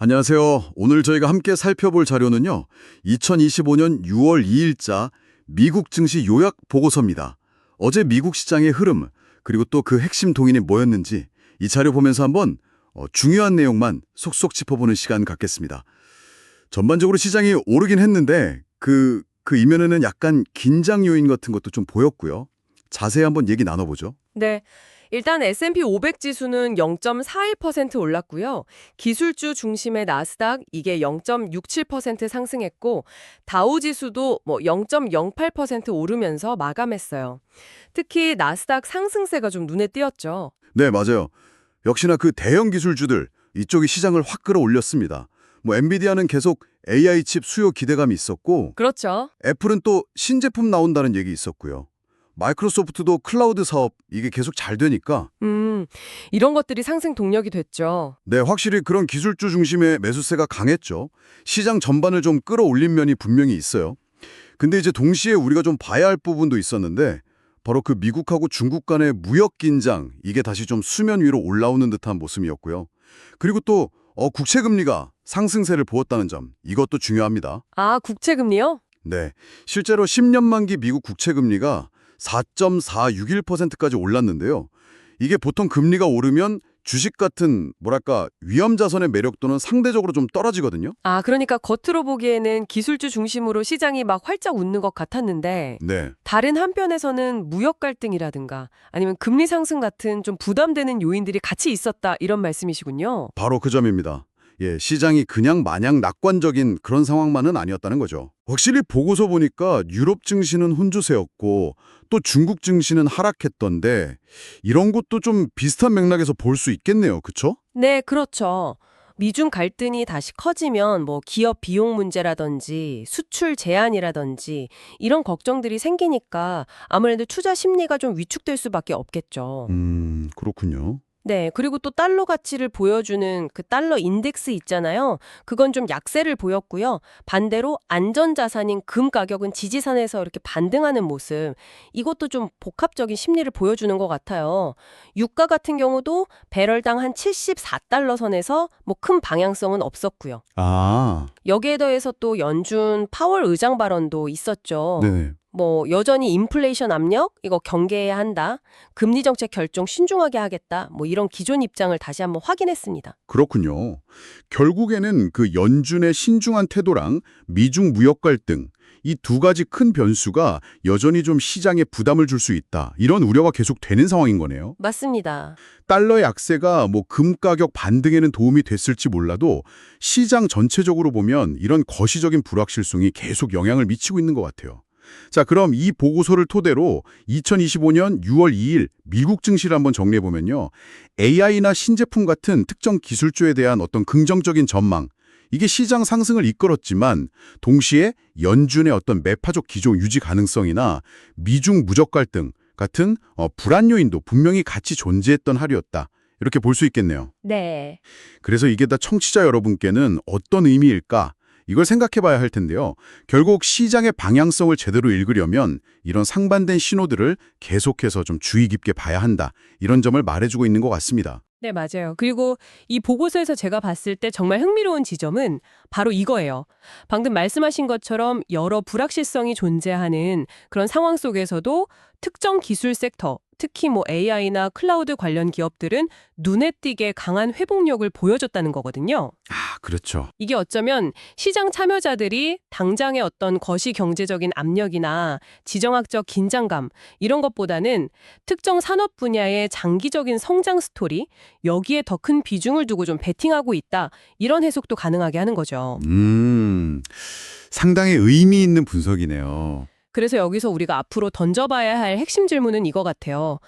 안녕하세요. 오늘 저희가 함께 살펴볼 자료는요. 2025년 6월 2일자 미국 증시 요약 보고서입니다. 어제 미국 시장의 흐름, 그리고 또 그 핵심 동인이 뭐였는지 이 자료 보면서 한번 중요한 내용만 속속 짚어보는 시간 갖겠습니다. 전반적으로 시장이 오르긴 했는데 그 이면에는 약간 긴장 요인 같은 것도 좀 보였고요. 자세히 한번 얘기 나눠보죠. 네. 일단 S&P 500 지수는 0.41% 올랐고요. 기술주 중심의 나스닥 이게 0.67% 상승했고 다우 지수도 0.08% 오르면서 마감했어요. 특히 나스닥 상승세가 좀 눈에 띄었죠. 네, 맞아요. 역시나 그 대형 기술주들 이쪽이 시장을 확 끌어올렸습니다. 엔비디아는 계속 AI 칩 수요 기대감이 있었고 그렇죠. 애플은 또 신제품 나온다는 얘기 있었고요. 마이크로소프트도 클라우드 사업 이게 계속 잘 되니까 이런 것들이 상승 동력이 됐죠. 네, 확실히 그런 기술주 중심의 매수세가 강했죠. 시장 전반을 좀 끌어올린 면이 분명히 있어요. 근데 이제 동시에 우리가 좀 봐야 할 부분도 있었는데 바로 그 미국하고 중국 간의 무역 긴장 이게 다시 좀 수면 위로 올라오는 듯한 모습이었고요. 그리고 또 국채 금리가 상승세를 보였다는 점 이것도 중요합니다. 아, 국채 금리요? 네, 실제로 10년 만기 미국 국채 금리가 4.461%까지 올랐는데요. 이게 보통 금리가 오르면 주식 같은 위험 자산의 매력도는 상대적으로 좀 떨어지거든요. 아, 그러니까 겉으로 보기에는 기술주 중심으로 시장이 막 활짝 웃는 것 같았는데 네, 다른 한편에서는 무역 갈등이라든가 아니면 금리 상승 같은 좀 부담되는 요인들이 같이 있었다 이런 말씀이시군요. 바로 그 점입니다. 예, 시장이 그냥 마냥 낙관적인 그런 상황만은 아니었다는 거죠. 확실히 보고서 보니까 유럽 증시는 혼주세였고 또 중국 증시는 하락했던데 이런 것도 좀 비슷한 맥락에서 볼 수 있겠네요. 그쵸? 네, 그렇죠. 미중 갈등이 다시 커지면 기업 비용 문제라든지 수출 제한이라든지 이런 걱정들이 생기니까 아무래도 투자 심리가 좀 위축될 수밖에 없겠죠. 그렇군요. 네, 그리고 또 달러 가치를 보여주는 그 달러 인덱스 있잖아요. 그건 좀 약세를 보였고요. 반대로 안전자산인 금 가격은 지지선에서 이렇게 반등하는 모습. 이것도 좀 복합적인 심리를 보여주는 것 같아요. 유가 같은 경우도 배럴당 한 74달러 선에서 큰 방향성은 없었고요. 아, 여기에 더해서 또 연준 파월 의장 발언도 있었죠. 네네. 여전히 인플레이션 압력 이거 경계해야 한다. 금리 정책 결정 신중하게 하겠다. 이런 기존 입장을 다시 한번 확인했습니다. 그렇군요. 결국에는 그 연준의 신중한 태도랑 미중 무역 갈등 이 두 가지 큰 변수가 여전히 좀 시장에 부담을 줄 수 있다. 이런 우려가 계속 되는 상황인 거네요. 맞습니다. 달러의 약세가 금 가격 반등에는 도움이 됐을지 몰라도 시장 전체적으로 보면 이런 거시적인 불확실성이 계속 영향을 미치고 있는 것 같아요. 자, 그럼 이 보고서를 토대로 2025년 6월 2일 미국 증시를 한번 정리해보면요. AI나 신제품 같은 특정 기술주에 대한 어떤 긍정적인 전망, 이게 시장 상승을 이끌었지만 동시에 연준의 어떤 매파적 기조 유지 가능성이나 미중 무역 갈등 같은 불안 요인도 분명히 같이 존재했던 하루였다. 이렇게 볼 수 있겠네요. 네. 그래서 이게 다 청취자 여러분께는 어떤 의미일까? 이걸 생각해 봐야 할 텐데요. 결국 시장의 방향성을 제대로 읽으려면 이런 상반된 신호들을 계속해서 좀 주의 깊게 봐야 한다. 이런 점을 말해주고 있는 것 같습니다. 네, 맞아요. 그리고 이 보고서에서 제가 봤을 때 정말 흥미로운 지점은 바로 이거예요. 방금 말씀하신 것처럼 여러 불확실성이 존재하는 그런 상황 속에서도 특정 기술 섹터, 특히 AI나 클라우드 관련 기업들은 눈에 띄게 강한 회복력을 보여줬다는 거거든요. 아, 그렇죠. 이게 어쩌면 시장 참여자들이 당장의 어떤 거시 경제적인 압력이나 지정학적 긴장감 이런 것보다는 특정 산업 분야의 장기적인 성장 스토리 여기에 더 큰 비중을 두고 좀 베팅하고 있다 이런 해석도 가능하게 하는 거죠. 상당히 의미 있는 분석이네요. 그래서 여기서 우리가 앞으로 던져봐야 할 핵심 질문은 이거 같아요.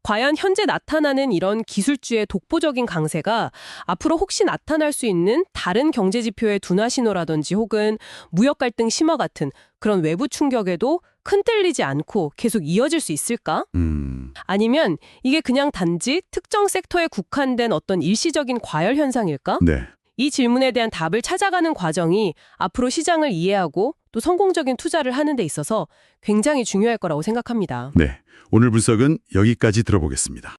과연 현재 나타나는 이런 기술주의 독보적인 강세가 앞으로 혹시 나타날 수 있는 다른 경제 지표의 둔화 신호라든지 혹은 무역 갈등 심화 같은 그런 외부 충격에도 흔들리지 않고 계속 이어질 수 있을까? 아니면 이게 그냥 단지 특정 섹터에 국한된 어떤 일시적인 과열 현상일까? 네. 이 질문에 대한 답을 찾아가는 과정이 앞으로 시장을 이해하고 또 성공적인 투자를 하는 데 있어서 굉장히 중요할 거라고 생각합니다. 네. 오늘 분석은 여기까지 들어보겠습니다.